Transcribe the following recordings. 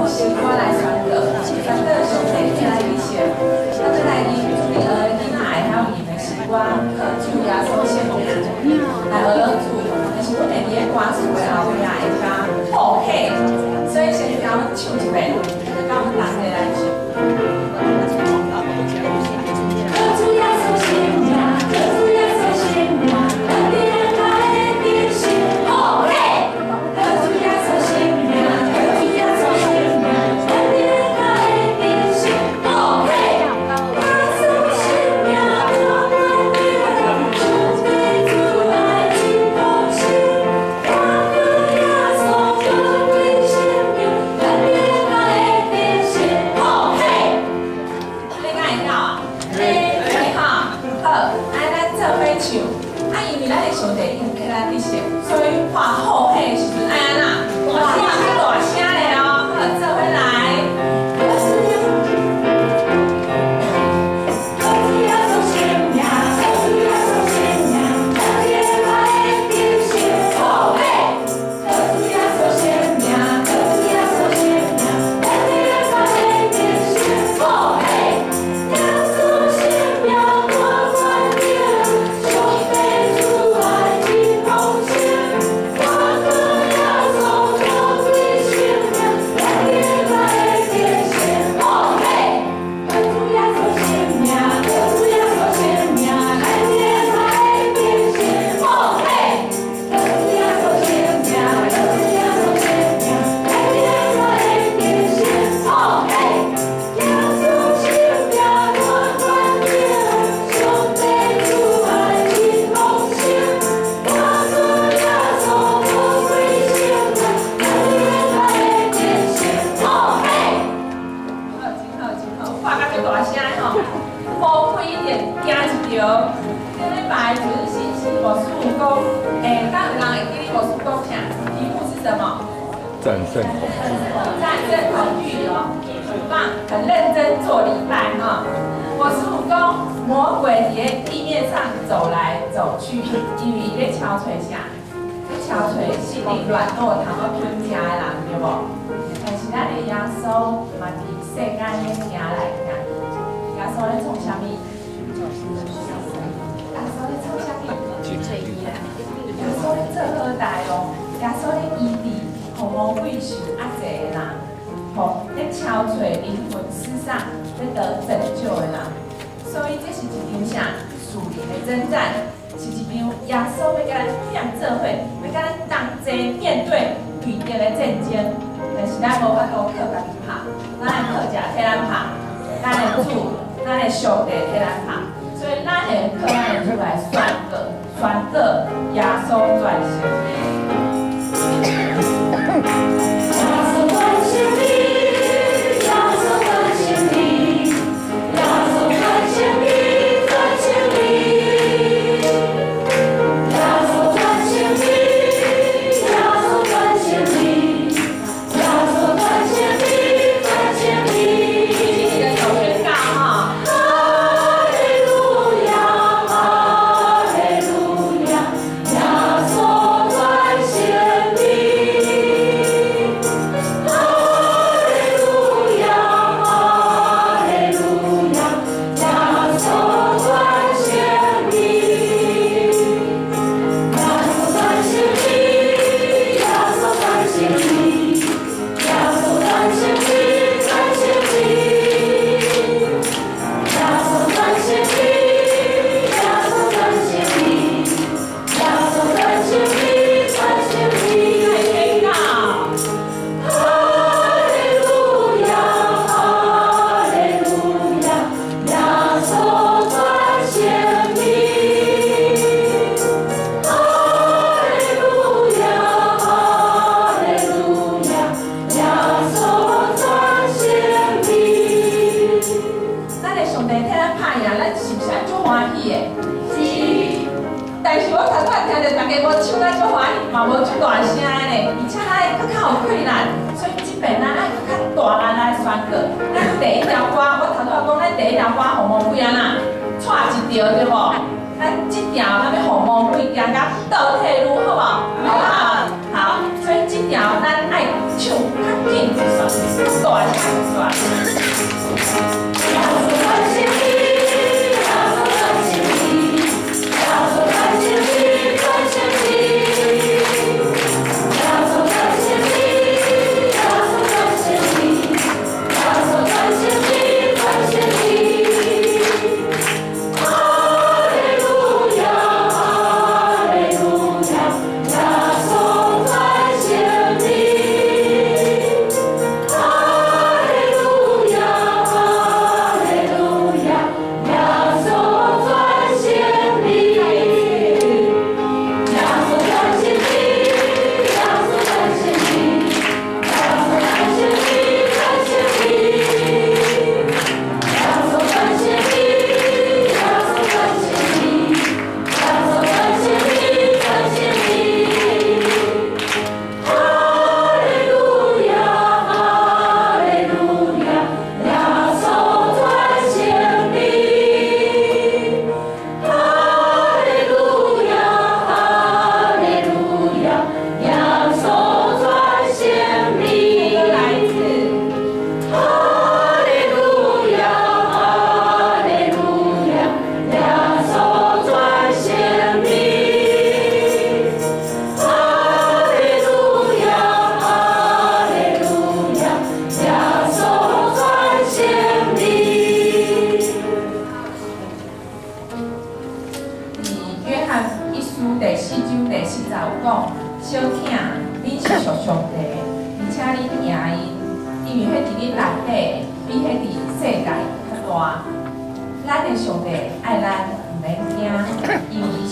目前我来选择上帝起来以前，咱再来研究第二个囡仔还有伊的是我靠主耶稣先命来学落主，但是阮会伫咧歌词的后壁会加好喜，所以先甲阮唱一遍，再甲阮大家来唱。 战胜恐惧，战胜恐惧哦，很棒，很认真做礼拜哈。我师傅讲，魔鬼在地面上走来走去，因为在敲锤啥？在敲锤心灵软弱、通要拼命的人，对不？但是咱的耶稣嘛，伫世间咧行来行去，耶稣咧创啥物？耶稣咧创啥物？耶稣咧做好大哦，耶稣咧医治。 魔鬼受压制的人，互咧敲碎灵魂世上咧得拯救的人，所以这是一场啥属灵的征战，是一场耶稣要甲咱点做伙，要甲咱同齐面对对敌的战争。但是咱无法度靠家己拍，咱来靠食替咱拍，咱的主，咱的上帝替咱拍，所以咱会靠咱的主来宣告耶稣转型。 嘛无出大声的呢，而且咱会更较有困难，所以即边咱爱更较大力来宣告。咱第一条歌，我头拄仔讲，咱第一条歌互魔鬼啊呐，踹一条对无？咱即条咱要互魔鬼行甲倒退路，好无？好，好，所以即条咱爱唱较紧一撮。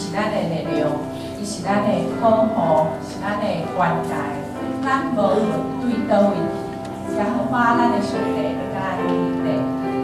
是咱的力量，伊是咱的保护，是咱的关怀。咱无论对倒位去，也好把咱的上帝甲咱联系。